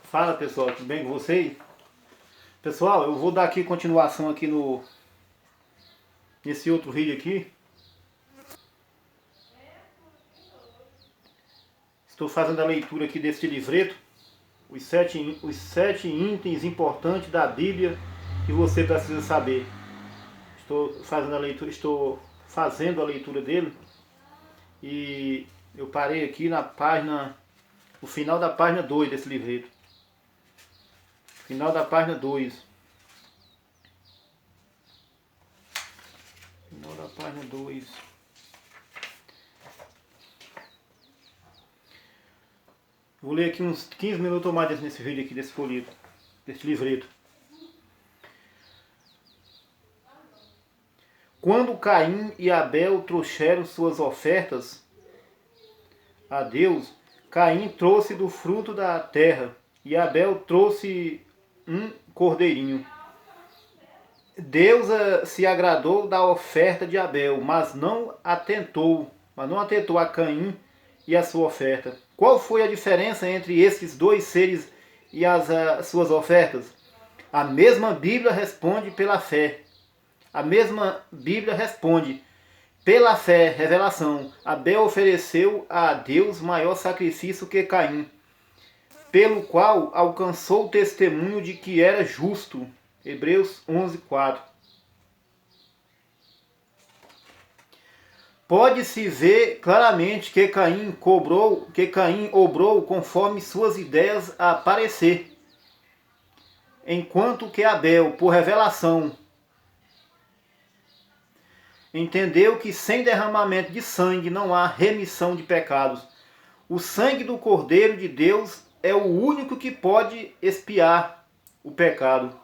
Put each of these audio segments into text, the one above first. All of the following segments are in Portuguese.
Fala pessoal, tudo bem com vocês? Pessoal, eu vou dar aqui continuação aqui nesse outro vídeo aqui. Estou fazendo a leitura aqui deste livreto, os sete itens importantes da Bíblia que você precisa saber. Estou fazendo a leitura dele e eu parei aqui no final da página 2 desse livreto. Final da página 2. Final da página 2. Vou ler aqui uns 15 minutos ou mais nesse vídeo aqui, desse folheto, desse livreto. Quando Caim e Abel trouxeram suas ofertas a Deus, Caim trouxe do fruto da terra e Abel trouxe um cordeirinho. Deus se agradou da oferta de Abel, mas não atentou a Caim e a sua oferta. Qual foi a diferença entre esses dois seres e as suas ofertas? A mesma Bíblia responde pela fé. A mesma Bíblia responde pela fé, revelação. Abel ofereceu a Deus maior sacrifício que Caim, pelo qual alcançou o testemunho de que era justo. Hebreus 11:4. Pode-se ver claramente que Caim obrou conforme suas ideias a parecer, enquanto que Abel, por revelação, entendeu que sem derramamento de sangue não há remissão de pecados. O sangue do Cordeiro de Deus é o único que pode expiar o pecado.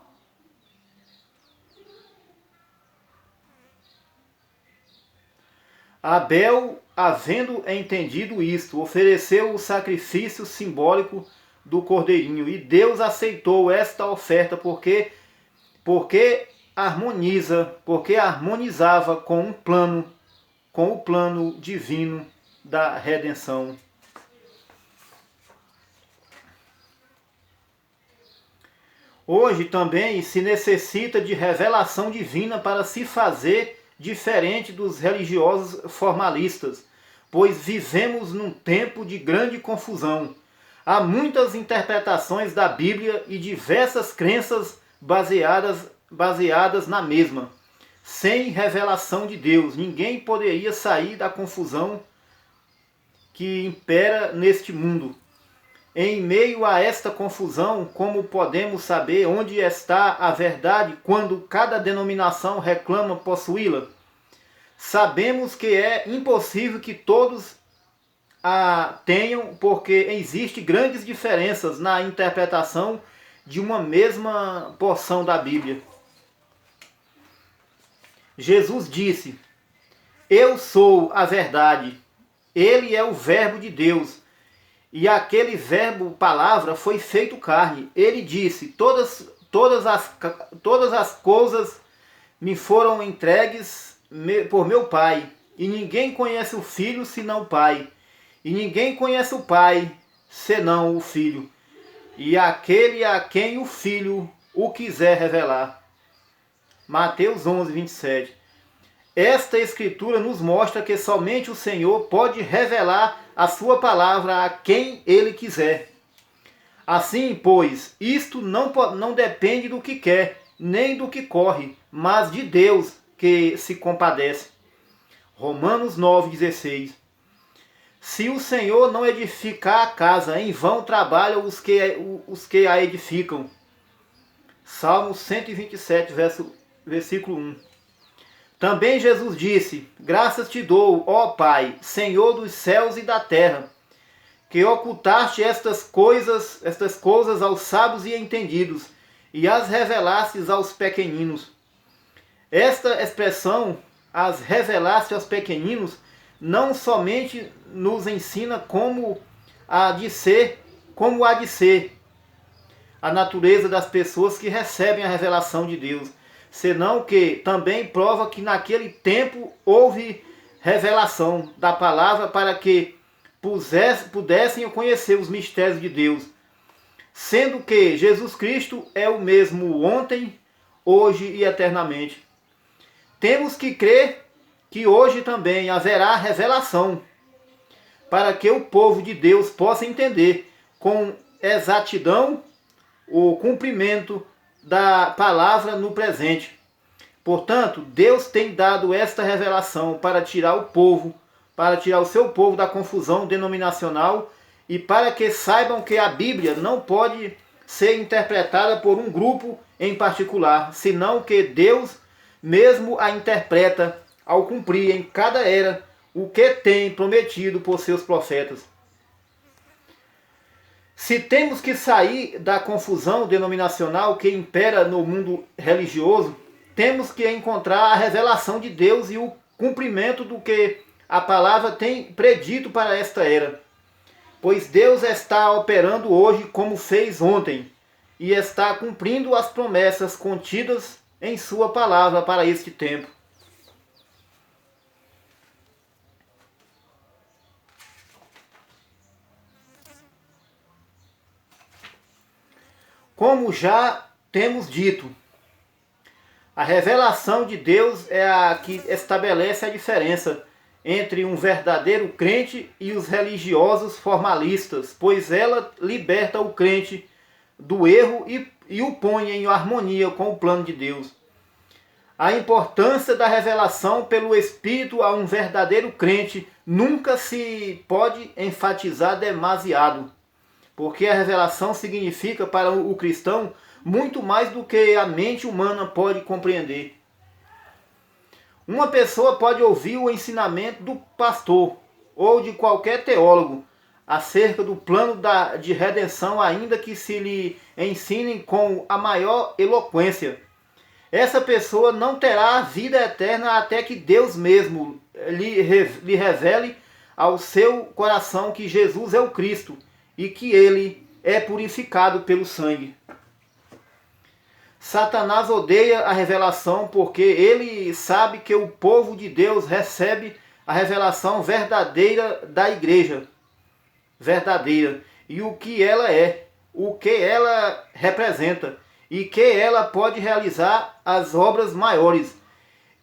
Abel, havendo entendido isto, ofereceu o sacrifício simbólico do cordeirinho, e Deus aceitou esta oferta porque harmonizava com o plano divino da redenção. Hoje também se necessita de revelação divina para se fazer diferente dos religiosos formalistas, pois vivemos num tempo de grande confusão. Há muitas interpretações da Bíblia e diversas crenças baseadas na mesma. Sem revelação de Deus, ninguém poderia sair da confusão que impera neste mundo. Em meio a esta confusão, como podemos saber onde está a verdade quando cada denominação reclama possuí-la? Sabemos que é impossível que todos a tenham, porque existem grandes diferenças na interpretação de uma mesma porção da Bíblia. Jesus disse: "Eu sou a verdade". Ele é o Verbo de Deus. E aquele verbo, palavra, foi feito carne. Ele disse: todas as coisas me foram entregues por meu Pai. E ninguém conhece o Filho senão o Pai. E ninguém conhece o Pai senão o Filho. E aquele a quem o Filho o quiser revelar. Mateus 11:27. Esta escritura nos mostra que somente o Senhor pode revelar a sua palavra a quem Ele quiser. Assim, pois, isto não depende do que quer, nem do que corre, mas de Deus que se compadece. Romanos 9:16. Se o Senhor não edificar a casa, em vão trabalham os que a edificam. Salmo 127, versículo 1. Também Jesus disse: "Graças te dou, ó Pai, Senhor dos céus e da terra, que ocultaste estas coisas aos sábios e entendidos, e as revelastes aos pequeninos." Esta expressão, "as revelaste aos pequeninos", não somente nos ensina como há de ser a natureza das pessoas que recebem a revelação de Deus, senão que também prova que naquele tempo houve revelação da palavra para que pudessem conhecer os mistérios de Deus. sendo que Jesus Cristo é o mesmo ontem, hoje e eternamente. Temos que crer que hoje também haverá revelação, para que o povo de Deus possa entender com exatidão o cumprimento da palavra no presente. Portanto, Deus tem dado esta revelação para tirar o povo, para tirar o seu povo da confusão denominacional e para que saibam que a Bíblia não pode ser interpretada por um grupo em particular, senão que Deus mesmo a interpreta ao cumprir em cada era o que tem prometido por seus profetas. Se temos que sair da confusão denominacional que impera no mundo religioso, temos que encontrar a revelação de Deus e o cumprimento do que a palavra tem predito para esta era. Pois Deus está operando hoje como fez ontem, e está cumprindo as promessas contidas em sua palavra para este tempo. Como já temos dito, a revelação de Deus é a que estabelece a diferença entre um verdadeiro crente e os religiosos formalistas, pois ela liberta o crente do erro e o põe em harmonia com o plano de Deus. A importância da revelação pelo Espírito a um verdadeiro crente nunca se pode enfatizar demasiado, porque a revelação significa para o cristão muito mais do que a mente humana pode compreender. Uma pessoa pode ouvir o ensinamento do pastor ou de qualquer teólogo acerca do plano de redenção, ainda que se lhe ensinem com a maior eloquência. Essa pessoa não terá a vida eterna até que Deus mesmo lhe revele ao seu coração que Jesus é o Cristo e que ele é purificado pelo sangue. Satanás odeia a revelação porque ele sabe que o povo de Deus recebe a revelação verdadeira da igreja. Verdadeira. E o que ela é, o que ela representa e que ela pode realizar as obras maiores.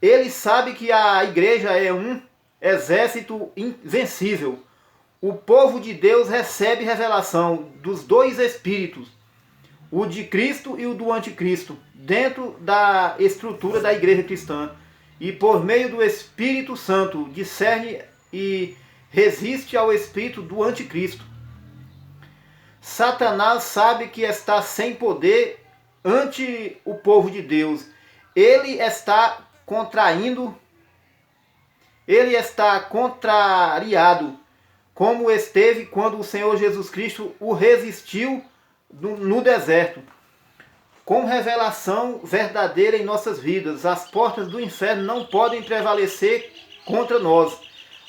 Ele sabe que a igreja é um exército invencível. O povo de Deus recebe revelação dos dois espíritos, o de Cristo e o do anticristo, dentro da estrutura da igreja cristã. E por meio do Espírito Santo discerne e resiste ao espírito do anticristo. Satanás sabe que está sem poder ante o povo de Deus. Ele está contrariado, como esteve quando o Senhor Jesus Cristo o resistiu no deserto. Com revelação verdadeira em nossas vidas, as portas do inferno não podem prevalecer contra nós,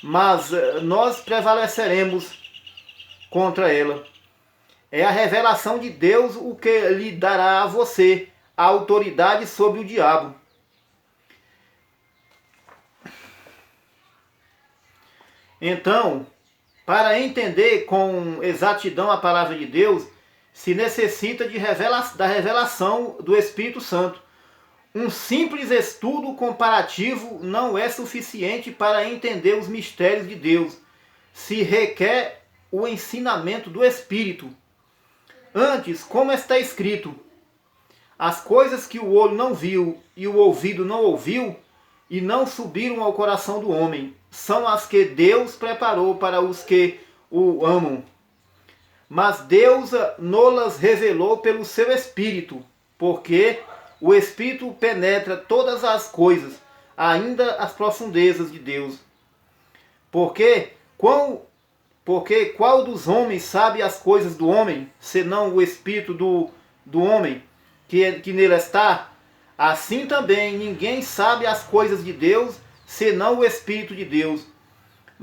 mas nós prevaleceremos contra ela. É a revelação de Deus o que lhe dará a você a autoridade sobre o diabo. Então, para entender com exatidão a palavra de Deus, se necessita da revelação do Espírito Santo. Um simples estudo comparativo não é suficiente para entender os mistérios de Deus. Se requer o ensinamento do Espírito. Antes, como está escrito, as coisas que o olho não viu e o ouvido não ouviu e não subiram ao coração do homem, são as que Deus preparou para os que o amam. Mas Deus nolas revelou pelo seu Espírito, porque o Espírito penetra todas as coisas, ainda as profundezas de Deus. Porque qual dos homens sabe as coisas do homem, senão o Espírito do homem que nele está? Assim também ninguém sabe as coisas de Deus, senão o Espírito de Deus.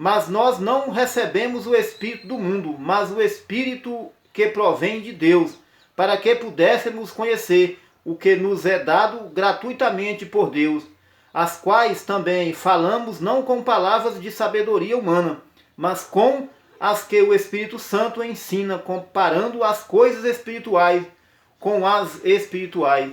Mas nós não recebemos o Espírito do mundo, mas o Espírito que provém de Deus, para que pudéssemos conhecer o que nos é dado gratuitamente por Deus, as quais também falamos não com palavras de sabedoria humana, mas com as que o Espírito Santo ensina, comparando as coisas espirituais com as espirituais.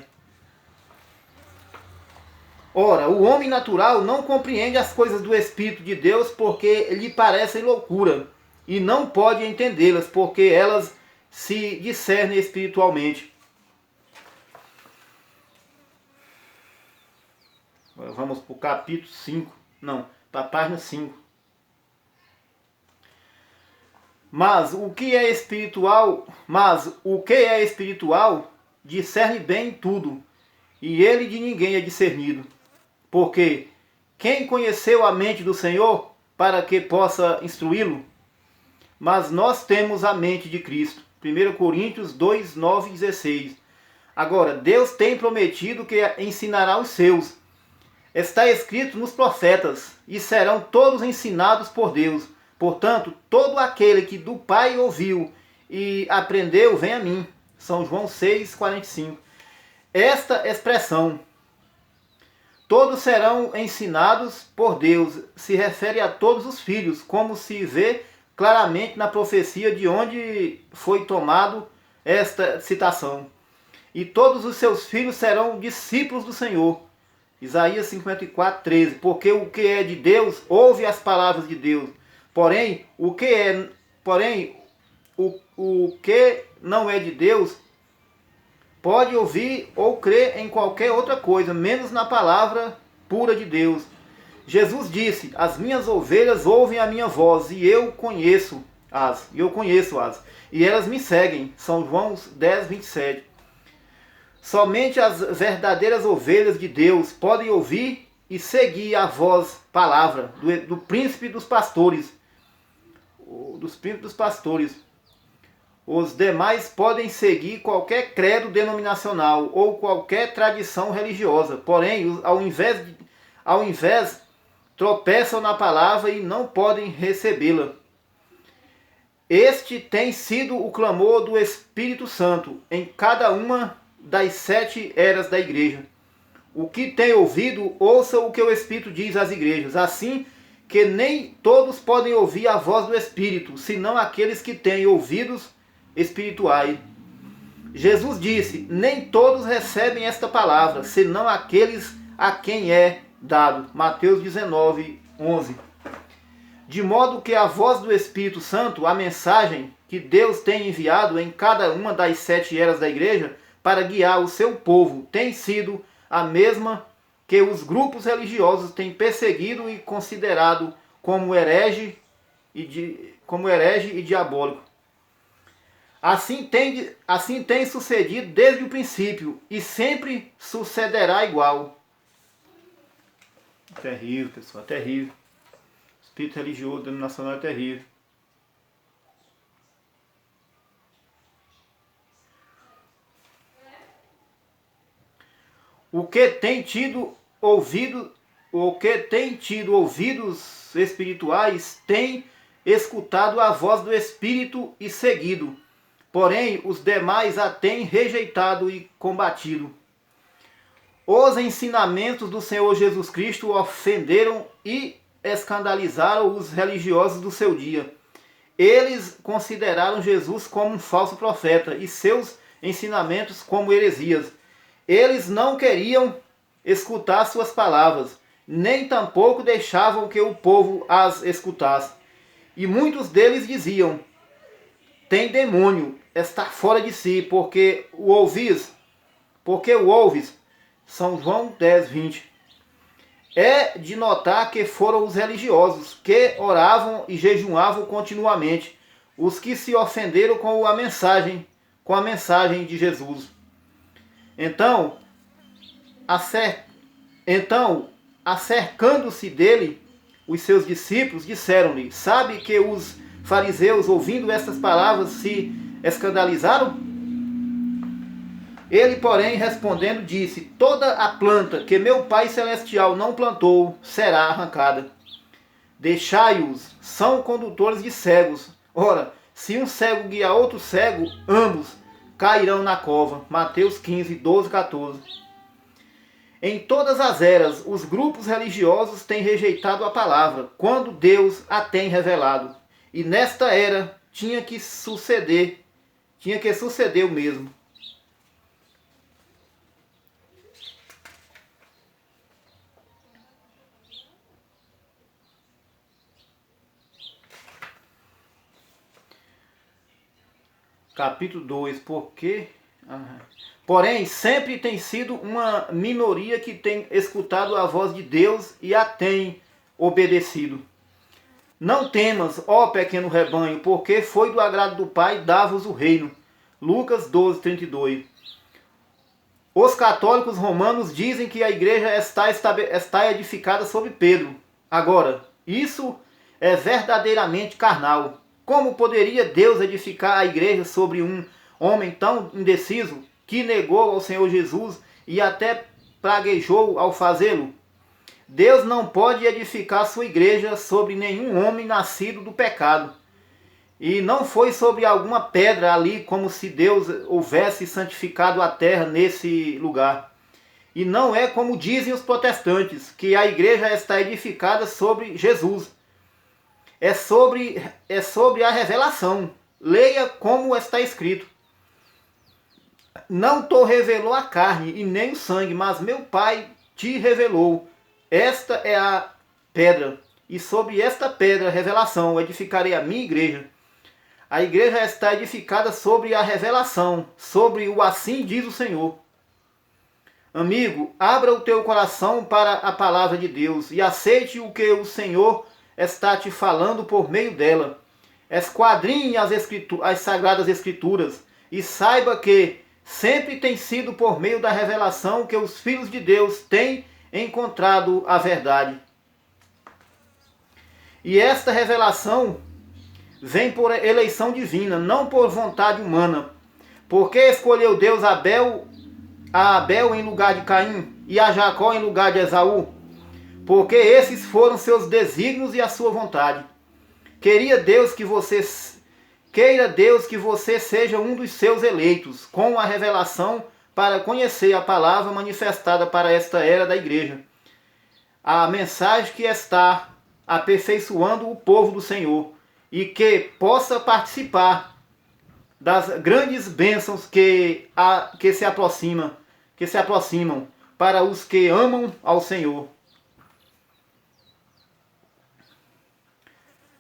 Ora, o homem natural não compreende as coisas do Espírito de Deus porque lhe parecem loucura, e não pode entendê-las porque elas se discernem espiritualmente. Agora vamos para o capítulo 5, não, para a página 5. Mas o que é espiritual discerne bem tudo, e ele de ninguém é discernido. Porque quem conheceu a mente do Senhor para que possa instruí-lo? Mas nós temos a mente de Cristo. 1 Coríntios 2, 9 e 16. Agora, Deus tem prometido que ensinará os seus. Está escrito nos profetas, e serão todos ensinados por Deus. Portanto, todo aquele que do Pai ouviu e aprendeu, vem a mim. São João 6, 45. Esta expressão, todos serão ensinados por Deus, se refere a todos os filhos, como se vê claramente na profecia de onde foi tomado esta citação. E todos os seus filhos serão discípulos do Senhor. Isaías 54, 13. Porque o que é de Deus, ouve as palavras de Deus. Porém, o que não é de Deus, pode ouvir ou crer em qualquer outra coisa, menos na palavra pura de Deus. Jesus disse: as minhas ovelhas ouvem a minha voz, e eu conheço-as, e elas me seguem. São João 10, 27. Somente as verdadeiras ovelhas de Deus podem ouvir e seguir a voz, palavra, do príncipe dos pastores. Os demais podem seguir qualquer credo denominacional ou qualquer tradição religiosa, porém, ao invés tropeçam na palavra e não podem recebê-la. Este tem sido o clamor do Espírito Santo em cada uma das 7 eras da igreja. O que tem ouvido, ouça o que o Espírito diz às igrejas, assim que nem todos podem ouvir a voz do Espírito, senão aqueles que têm ouvidos espirituais. Jesus disse: nem todos recebem esta palavra, senão aqueles a quem é dado. Mateus 19, 11. De modo que a voz do Espírito Santo, a mensagem que Deus tem enviado em cada uma das 7 eras da igreja para guiar o seu povo, tem sido a mesma que os grupos religiosos têm perseguido e considerado como herege e diabólico. Assim tem sucedido desde o princípio e sempre sucederá igual. Terrível, pessoal, terrível. Espírito religioso, denominacional é terrível. O que tem tido ouvidos espirituais tem escutado a voz do Espírito e seguido. Porém, os demais a têm rejeitado e combatido. Os ensinamentos do Senhor Jesus Cristo ofenderam e escandalizaram os religiosos do seu dia. Eles consideraram Jesus como um falso profeta e seus ensinamentos como heresias. Eles não queriam escutar suas palavras, nem tampouco deixavam que o povo as escutasse. E muitos deles diziam: tem demônio, está fora de si, porque o ouves. São João 10, 20. É de notar que foram os religiosos que oravam e jejuavam continuamente, os que se ofenderam com a mensagem de Jesus. Então, acercando-se dele, os seus discípulos disseram-lhe: sabe que os fariseus, ouvindo estas palavras, se escandalizaram? Ele, porém, respondendo, disse: toda a planta que meu Pai Celestial não plantou será arrancada. Deixai-os, são condutores de cegos. Ora, se um cego guia outro cego, ambos cairão na cova. Mateus 15, 12, 14. Em todas as eras, os grupos religiosos têm rejeitado a palavra, quando Deus a tem revelado. E nesta era tinha que suceder o mesmo. Capítulo 2, porque... Porém, sempre tem sido uma minoria que tem escutado a voz de Deus e a tem obedecido. Não temas, ó pequeno rebanho, porque foi do agrado do Pai dar-vos o reino. Lucas 12, 32. Os católicos romanos dizem que a igreja está edificada sobre Pedro. Agora, isso é verdadeiramente carnal. Como poderia Deus edificar a igreja sobre um homem tão indeciso que negou ao Senhor Jesus e até praguejou ao fazê-lo? Deus não pode edificar sua igreja sobre nenhum homem nascido do pecado. E não foi sobre alguma pedra ali, como se Deus houvesse santificado a terra nesse lugar. E não é como dizem os protestantes, que a igreja está edificada sobre Jesus. É sobre a revelação. Leia como está escrito. Não te revelou a carne e nem o sangue, mas meu Pai te revelou. Esta é a pedra, e sobre esta pedra, revelação, edificarei a minha igreja. A igreja está edificada sobre a revelação, sobre o assim diz o Senhor. Amigo, abra o teu coração para a palavra de Deus e aceite o que o Senhor está te falando por meio dela. Esquadrinhe as Sagradas Escrituras e saiba que sempre tem sido por meio da revelação que os filhos de Deus têm encontrado a verdade. E esta revelação vem por eleição divina, não por vontade humana. Porque escolheu Deus a Abel em lugar de Caim e a Jacó em lugar de Esaú? Porque esses foram seus desígnios e a sua vontade. Queira Deus que você seja um dos seus eleitos, com a revelação para conhecer a palavra manifestada para esta era da igreja. A mensagem que está aperfeiçoando o povo do Senhor e que possa participar das grandes bênçãos que se aproximam para os que amam ao Senhor.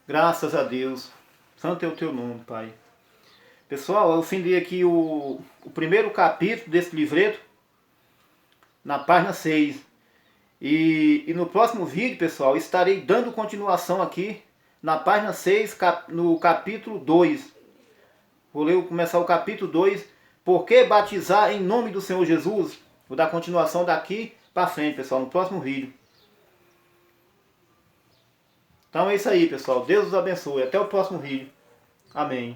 Graças a Deus. Santo é o teu nome, Pai. Pessoal, eu findei aqui o primeiro capítulo desse livreto, na página 6. E no próximo vídeo, pessoal, estarei dando continuação aqui na página 6, no capítulo 2. Vou começar o capítulo 2. Por que batizar em nome do Senhor Jesus? Vou dar continuação daqui para frente, pessoal, no próximo vídeo. Então é isso aí, pessoal. Deus os abençoe. Até o próximo vídeo. Amém.